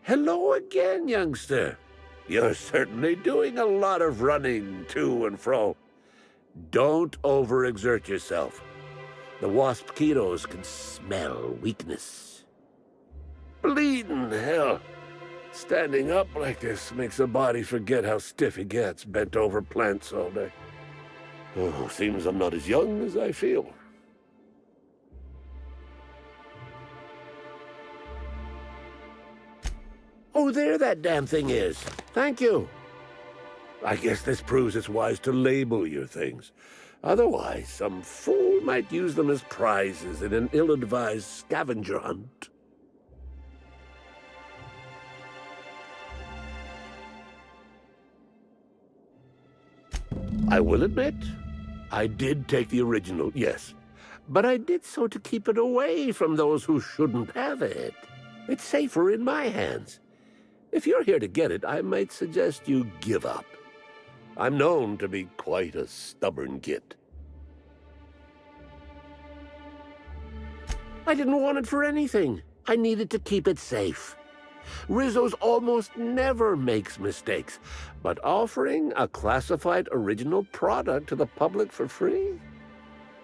Hello again, youngster. You're certainly doing a lot of running to and fro. Don't overexert yourself. The wasp-ketos can smell weakness. Bleeding hell. Standing up like this makes a body forget how stiff he gets, bent over plants all day. Oh, seems I'm not as young as I feel. Oh, there that damn thing is. Thank you. I guess this proves it's wise to label your things. Otherwise, some fool might use them as prizes in an ill-advised scavenger hunt. I will admit, I did take the original, yes. But I did so to keep it away from those who shouldn't have it. It's safer in my hands. If you're here to get it, I might suggest you give up. I'm known to be quite a stubborn git. I didn't want it for anything. I needed to keep it safe. Rizzo's almost never makes mistakes, but offering a classified original product to the public for free?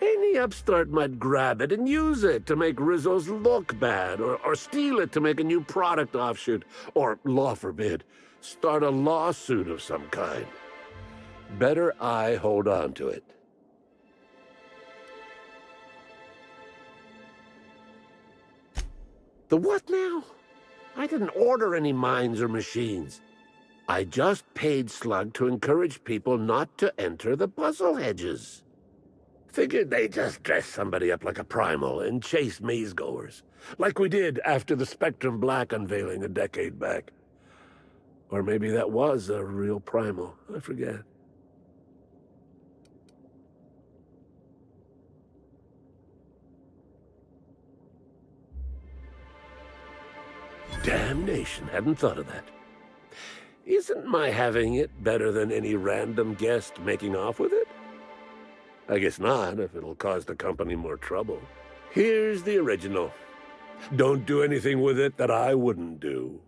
Any upstart might grab it and use it to make Rizzo's look bad, or steal it to make a new product offshoot, or, law forbid, start a lawsuit of some kind. Better I hold on to it. The what now? I didn't order any mines or machines. I just paid Slug to encourage people not to enter the puzzle hedges. Figured they'd just dress somebody up like a primal and chase maze-goers, like we did after the Spectrum Black unveiling a decade back. Or maybe that was a real primal, I forget. Damnation, hadn't thought of that. Isn't my having it better than any random guest making off with it? I guess not, if it'll cause the company more trouble. Here's the original. Don't do anything with it that I wouldn't do.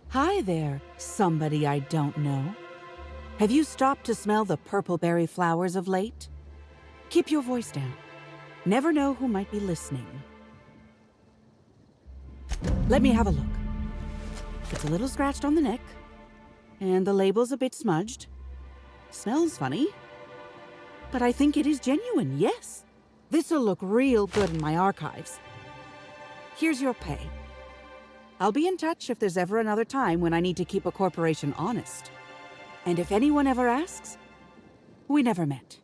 Hi there, somebody I don't know. Have you stopped to smell the purple berry flowers of late? Keep your voice down. Never know who might be listening. Let me have a look. It's a little scratched on the neck, and the label's a bit smudged. Smells funny, but I think it is genuine, yes. This'll look real good in my archives. Here's your pay. I'll be in touch if there's ever another time when I need to keep a corporation honest. And if anyone ever asks, we never met.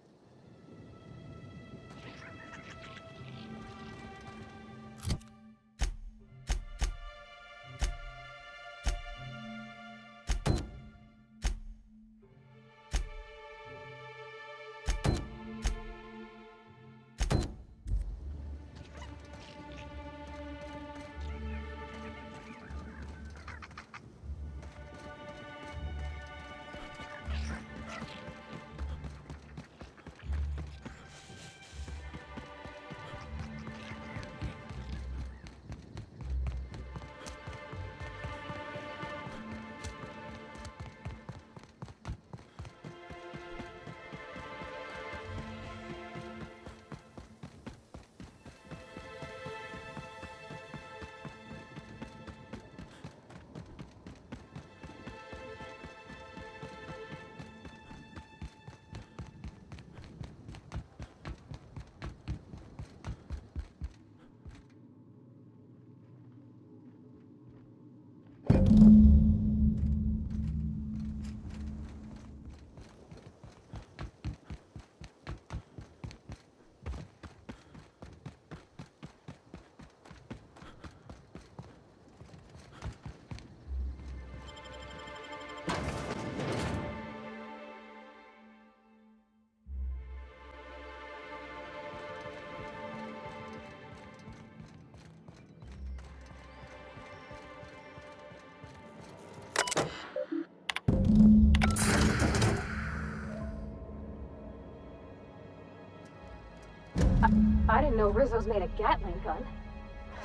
I didn't know Rizzo's made a Gatling gun.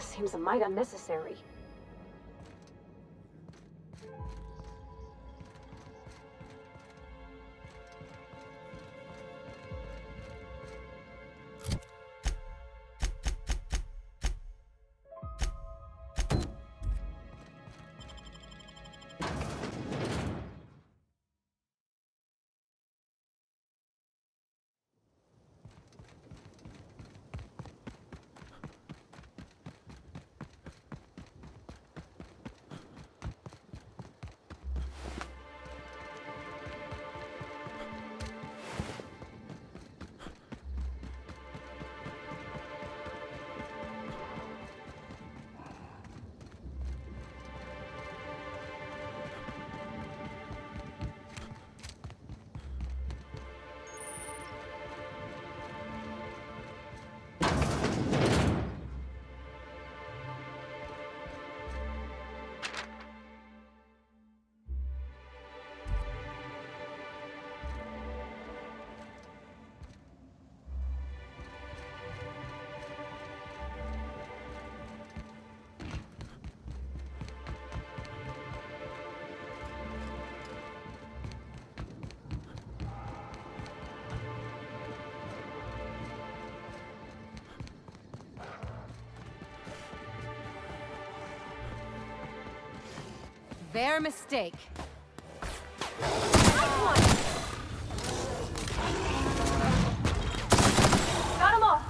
Seems a mite unnecessary. Their mistake. Got 'em all!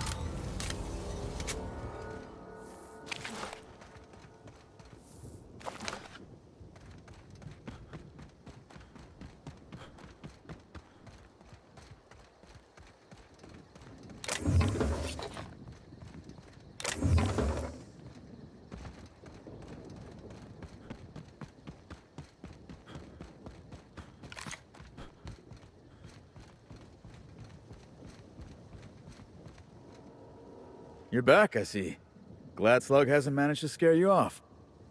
You're back, I see. Glad Slug hasn't managed to scare you off.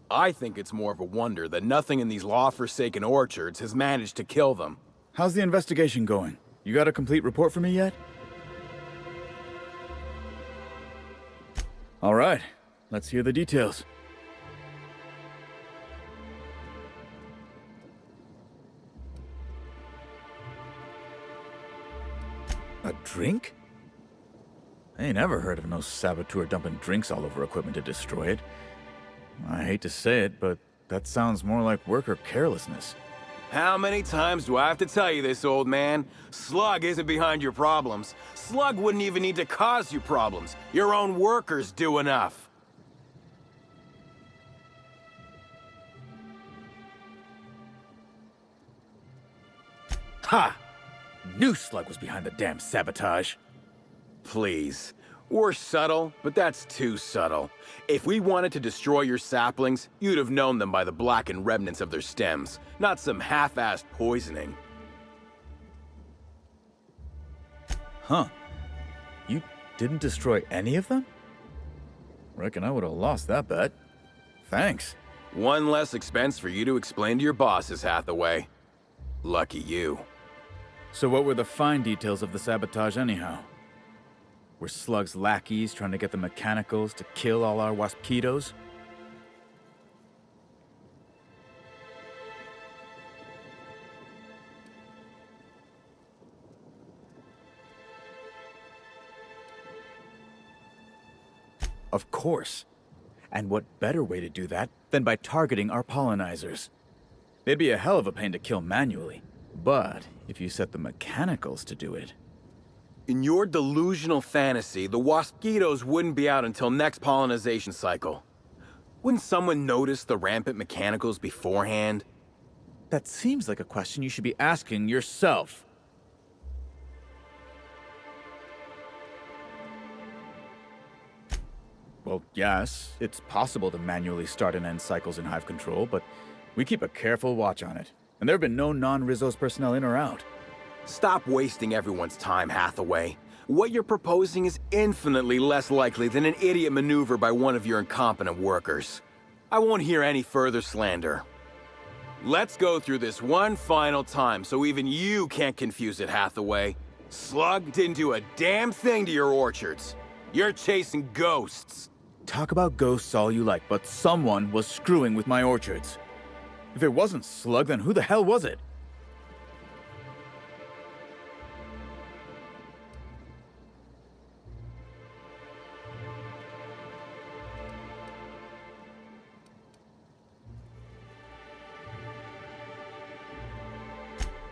I think it's more of a wonder that nothing in these law-forsaken orchards has managed to kill them. How's the investigation going? You got a complete report for me yet? All right, let's hear the details. A drink? I ain't ever heard of no saboteur dumping drinks all over equipment to destroy it. I hate to say it, but that sounds more like worker carelessness. How many times do I have to tell you this, old man? Slug isn't behind your problems. Slug wouldn't even need to cause you problems. Your own workers do enough. Ha! Knew Slug was behind the damn sabotage. Please. We're subtle, but that's too subtle. If we wanted to destroy your saplings, you'd have known them by the blackened remnants of their stems, not some half-assed poisoning. Huh. You didn't destroy any of them? Reckon I would have lost that bet. Thanks. One less expense for you to explain to your bosses, Hathaway. Lucky you. So what were the fine details of the sabotage anyhow? Were Slug's lackeys trying to get the mechanicals to kill all our waspitos? Of course. And what better way to do that than by targeting our pollinizers? They'd be a hell of a pain to kill manually. But if you set the mechanicals to do it... In your delusional fantasy, the waspitos wouldn't be out until next pollinization cycle. Wouldn't someone notice the rampant mechanicals beforehand? That seems like a question you should be asking yourself. Well, yes, it's possible to manually start and end cycles in Hive Control, but we keep a careful watch on it. And there have been no non-Rizzo's personnel in or out. Stop wasting everyone's time, Hathaway. What you're proposing is infinitely less likely than an idiot maneuver by one of your incompetent workers. I won't hear any further slander. Let's go through this one final time so even you can't confuse it, Hathaway. Slug didn't do a damn thing to your orchards. You're chasing ghosts. Talk about ghosts all you like, but someone was screwing with my orchards. If it wasn't Slug, then who the hell was it?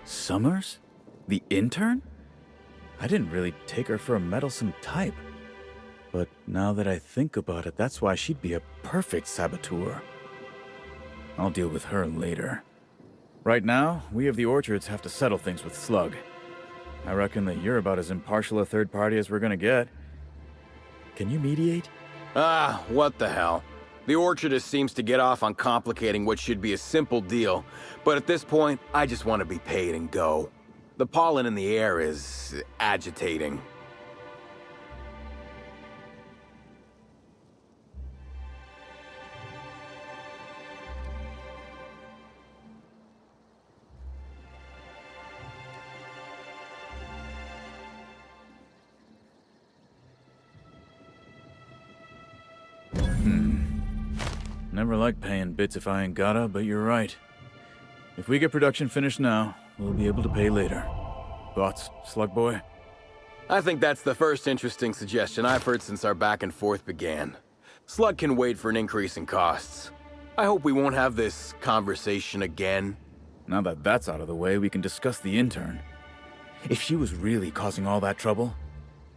Summers? The intern? I didn't really take her for a meddlesome type. But now that I think about it, that's why she'd be a perfect saboteur. I'll deal with her later. Right now, we of the orchards have to settle things with Slug. I reckon that you're about as impartial a third party as we're gonna get. Can you mediate? Ah, what the hell. The orchardist seems to get off on complicating what should be a simple deal, but at this point, I just want to be paid and go. The pollen in the air is agitating. Never like paying bits if I ain't gotta, but you're right. If we get production finished now, we'll be able to pay later. Thoughts, Slug Boy? I think that's the first interesting suggestion I've heard since our back and forth began. Slug can wait for an increase in costs. I hope we won't have this conversation again. Now that that's out of the way, we can discuss the intern. If she was really causing all that trouble,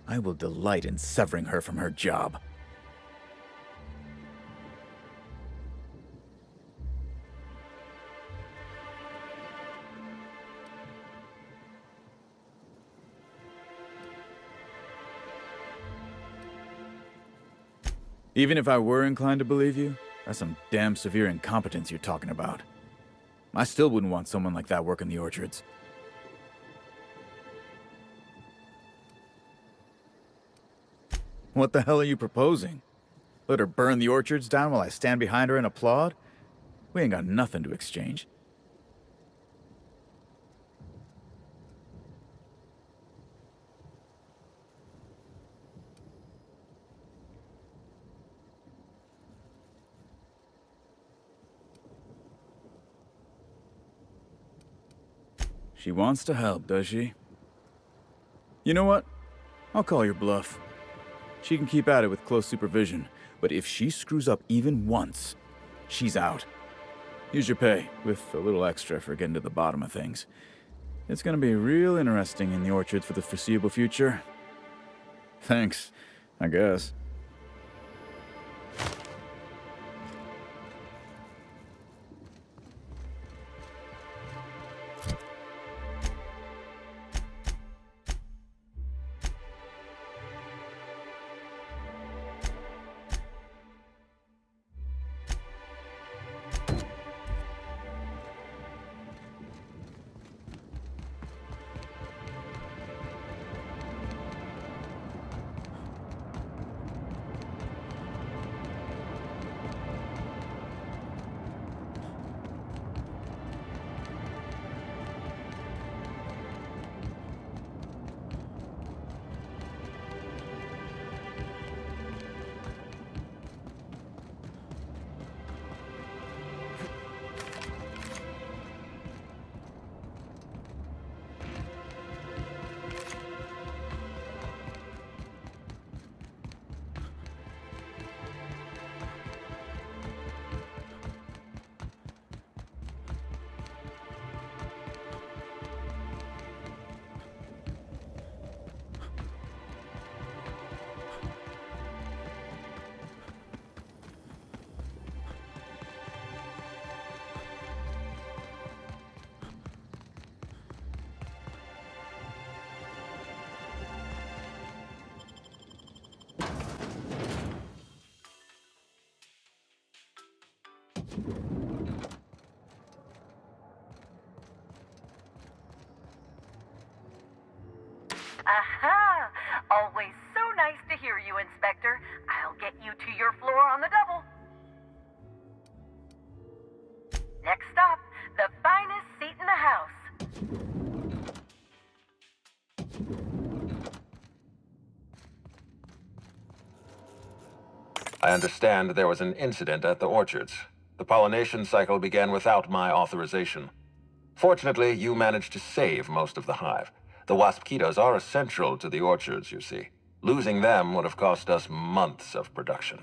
I will delight in severing her from her job. Even if I were inclined to believe you, that's some damn severe incompetence you're talking about. I still wouldn't want someone like that working the orchards. What the hell are you proposing? Let her burn the orchards down while I stand behind her and applaud? We ain't got nothing to exchange. She wants to help, does she? You know what? I'll call your bluff. She can keep at it with close supervision, but if she screws up even once, she's out. Here's your pay, with a little extra for getting to the bottom of things. It's gonna be real interesting in the orchards for the foreseeable future. Thanks, I guess. Aha! Always so nice to hear you, Inspector. I'll get you to your floor on the double. Next stop, the finest seat in the house. I understand there was an incident at the orchards. The pollination cycle began without my authorization. Fortunately, you managed to save most of the hive. The wasp-ketos are essential to the orchards, you see. Losing them would have cost us months of production.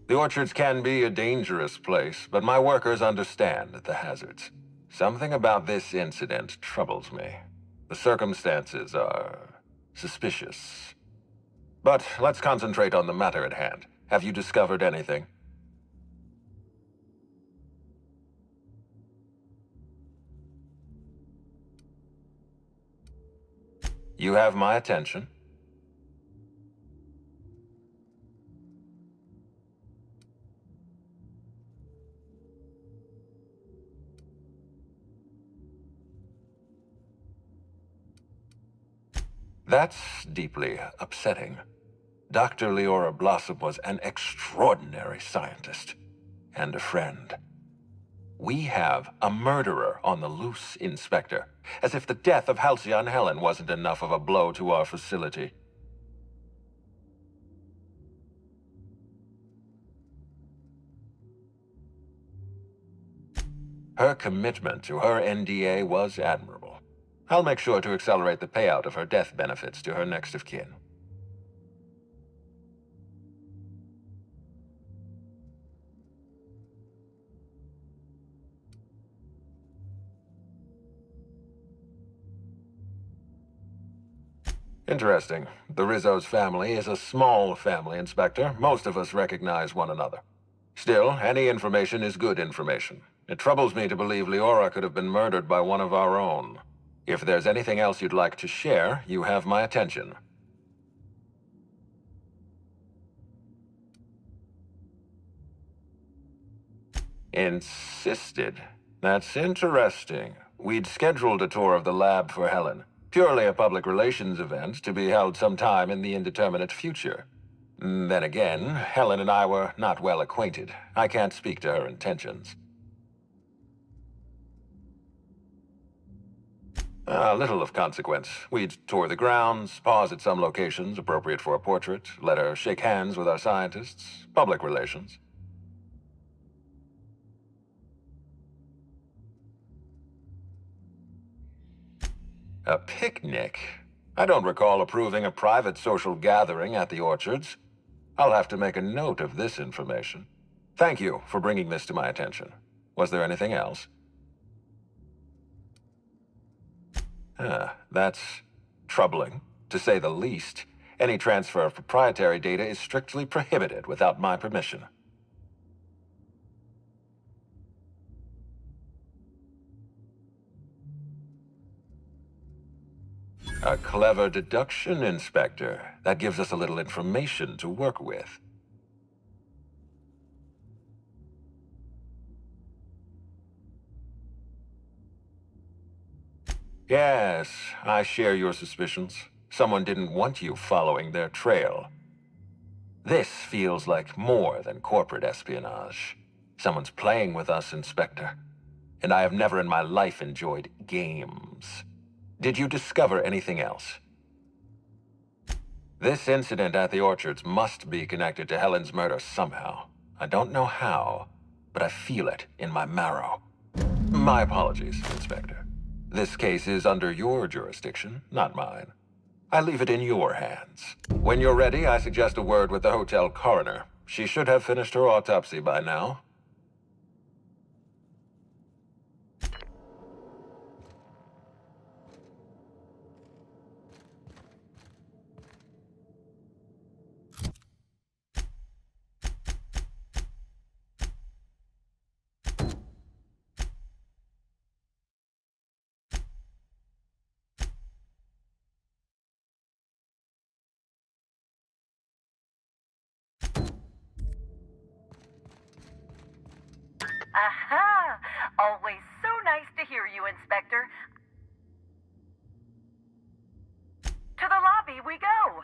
The orchards can be a dangerous place, but my workers understand the hazards. Something about this incident troubles me. The circumstances are suspicious. But let's concentrate on the matter at hand. Have you discovered anything? You have my attention. That's deeply upsetting. Dr. Leora Blossom was an extraordinary scientist and a friend. We have a murderer on the loose, Inspector. As if the death of Halcyon Helen wasn't enough of a blow to our facility. Her commitment to her NDA was admirable. I'll make sure to accelerate the payout of her death benefits to her next of kin. Interesting. The Rizzo's family is a small family, Inspector. Most of us recognize one another. Still, any information is good information. It troubles me to believe Leora could have been murdered by one of our own. If there's anything else you'd like to share, you have my attention. Insisted? That's interesting. We'd scheduled a tour of the lab for Helen. Purely a public relations event to be held sometime in the indeterminate future. Then again, Helen and I were not well acquainted. I can't speak to her intentions. Little of consequence. We'd tour the grounds, pause at some locations appropriate for a portrait, let her shake hands with our scientists. Public relations. A picnic? I don't recall approving a private social gathering at the orchards. I'll have to make a note of this information. Thank you for bringing this to my attention. Was there anything else? That's troubling, to say the least. Any transfer of proprietary data is strictly prohibited without my permission. A clever deduction, Inspector. That gives us a little information to work with. Yes, I share your suspicions. Someone didn't want you following their trail. This feels like more than corporate espionage. Someone's playing with us, Inspector. And I have never in my life enjoyed games. Did you discover anything else? This incident at the orchards must be connected to Helen's murder somehow. I don't know how, but I feel it in my marrow. My apologies, Inspector. This case is under your jurisdiction, not mine. I leave it in your hands. When you're ready, I suggest a word with the hotel coroner. She should have finished her autopsy by now. Aha! Always so nice to hear you, Inspector. To the lobby we go!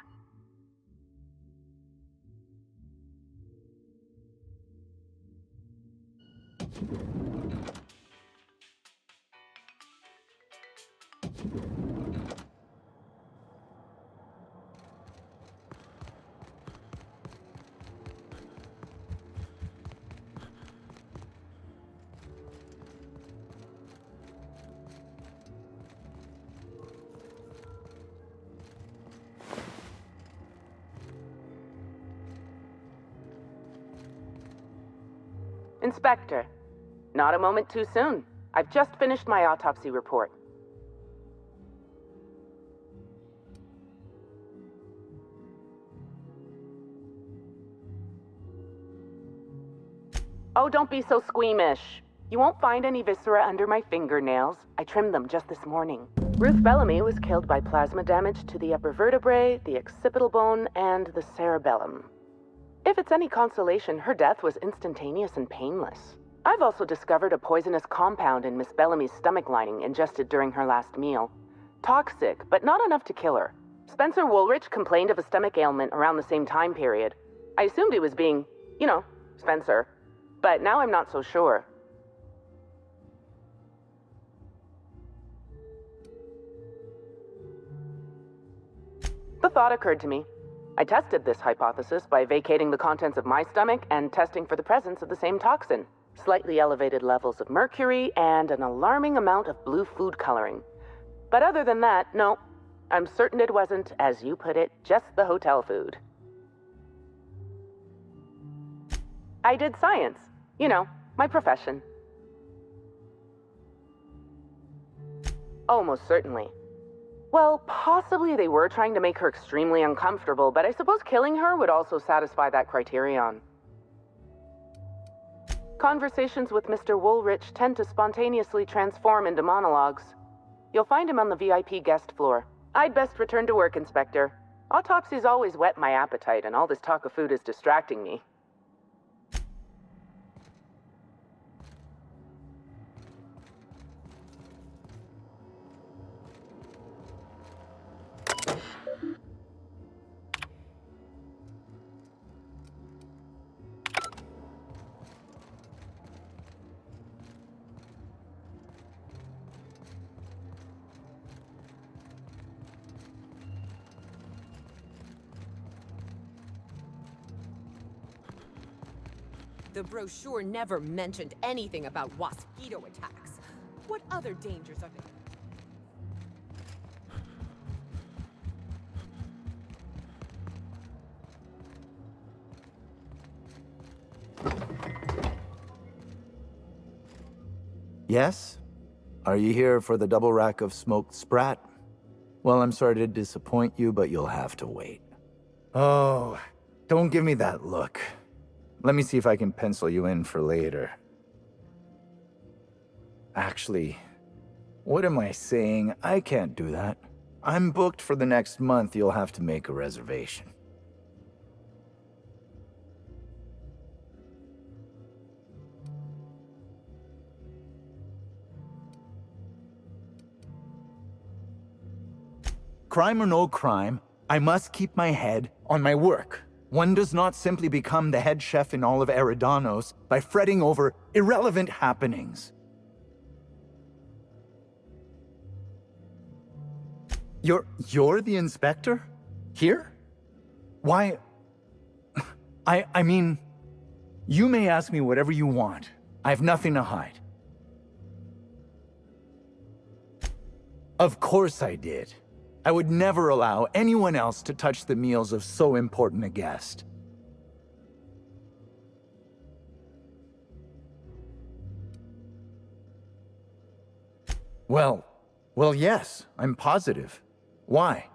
Inspector, not a moment too soon. I've just finished my autopsy report. Oh, don't be so squeamish. You won't find any viscera under my fingernails. I trimmed them just this morning. Ruth Bellamy was killed by plasma damage to the upper vertebrae, the occipital bone, and the cerebellum. If it's any consolation, her death was instantaneous and painless. I've also discovered a poisonous compound in Miss Bellamy's stomach lining ingested during her last meal. Toxic, but not enough to kill her. Spencer Woolrich complained of a stomach ailment around the same time period. I assumed he was being, Spencer. But now I'm not so sure. The thought occurred to me. I tested this hypothesis by vacating the contents of my stomach and testing for the presence of the same toxin. Slightly elevated levels of mercury and an alarming amount of blue food coloring. But other than that, no. I'm certain it wasn't, as you put it, just the hotel food. I did science. My profession. Oh, most certainly. Well, possibly they were trying to make her extremely uncomfortable, but I suppose killing her would also satisfy that criterion. Conversations with Mr. Woolrich tend to spontaneously transform into monologues. You'll find him on the VIP guest floor. I'd best return to work, Inspector. Autopsies always whet my appetite, and all this talk of food is distracting me. The brochure never mentioned anything about mosquito attacks. What other dangers are there? Yes? Are you here for the double rack of smoked sprat? Well, I'm sorry to disappoint you, but you'll have to wait. Oh, don't give me that look. Let me see if I can pencil you in for later. Actually, what am I saying? I can't do that. I'm booked for the next month. You'll have to make a reservation. Crime or no crime, I must keep my head on my work. One does not simply become the head chef in all of Eridanos by fretting over irrelevant happenings. You're the inspector? Here? Why? I mean, you may ask me whatever you want. I have nothing to hide. Of course I did. I would never allow anyone else to touch the meals of so important a guest. Well, yes, I'm positive. Why?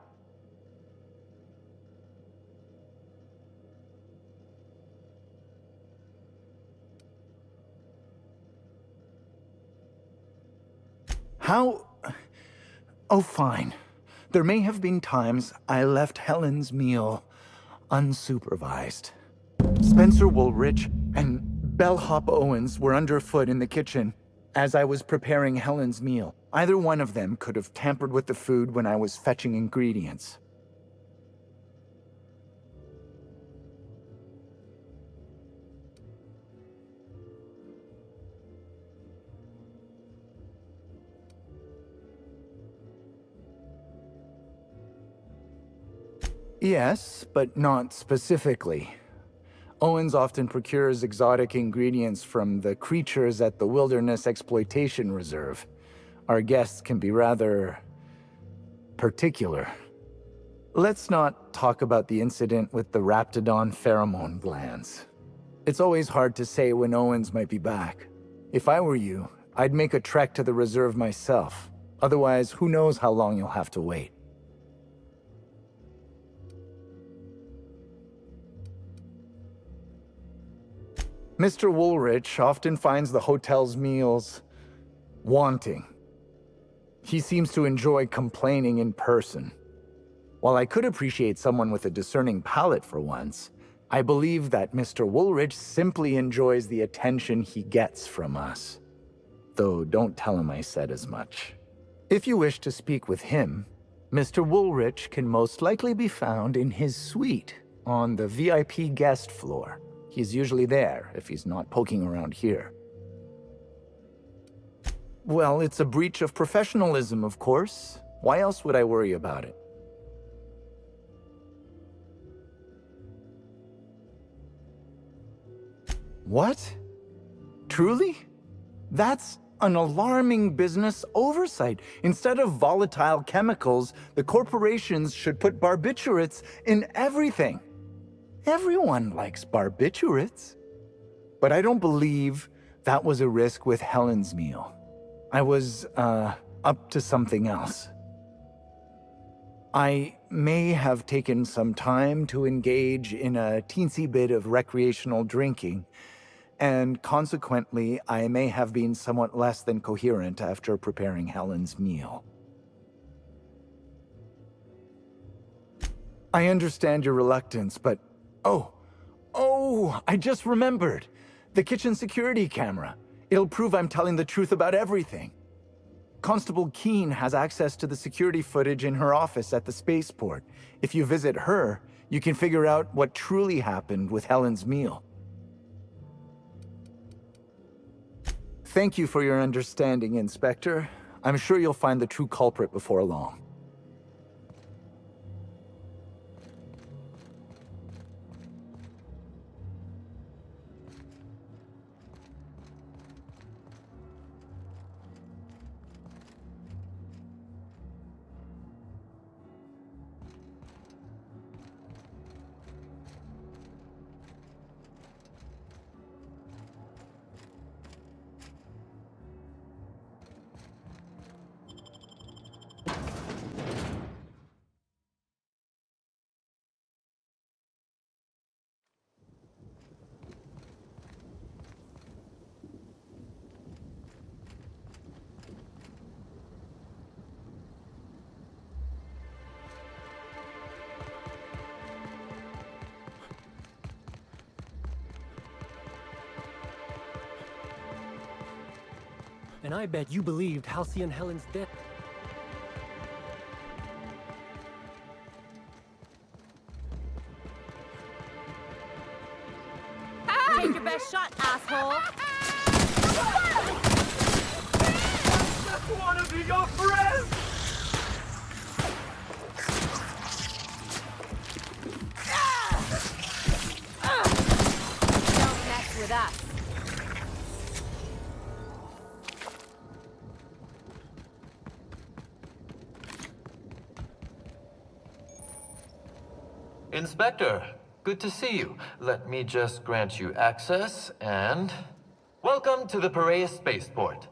How? Oh, fine. There may have been times I left Helen's meal unsupervised. Spencer Woolrich and Bellhop Owens were underfoot in the kitchen as I was preparing Helen's meal. Either one of them could have tampered with the food when I was fetching ingredients. Yes, but not specifically. Owens often procures exotic ingredients from the creatures at the Wilderness Exploitation Reserve. Our guests can be rather particular. Let's not talk about the incident with the Raptidon pheromone glands. It's always hard to say when Owens might be back. If I were you, I'd make a trek to the reserve myself. Otherwise, who knows how long you'll have to wait. Mr. Woolrich often finds the hotel's meals wanting. He seems to enjoy complaining in person. While I could appreciate someone with a discerning palate for once, I believe that Mr. Woolrich simply enjoys the attention he gets from us. Though don't tell him I said as much. If you wish to speak with him, Mr. Woolrich can most likely be found in his suite on the VIP guest floor. He's usually there if he's not poking around here. Well, it's a breach of professionalism, of course. Why else would I worry about it? What? Truly? That's an alarming business oversight. Instead of volatile chemicals, the corporations should put barbiturates in everything. Everyone likes barbiturates. But I don't believe that was a risk with Helen's meal. I was, up to something else. I may have taken some time to engage in a teensy bit of recreational drinking, and consequently, I may have been somewhat less than coherent after preparing Helen's meal. I understand your reluctance, but... Oh, I just remembered. The kitchen security camera. It'll prove I'm telling the truth about everything. Constable Keene has access to the security footage in her office at the spaceport. If you visit her, you can figure out what truly happened with Helen's meal. Thank you for your understanding, Inspector. I'm sure you'll find the true culprit before long. And I bet you believed Halcyon Helen's death. Take your best shot, asshole! I want to be your friend! Don't mess with us. Inspector, good to see you. Let me just grant you access and... Welcome to the Piraeus spaceport.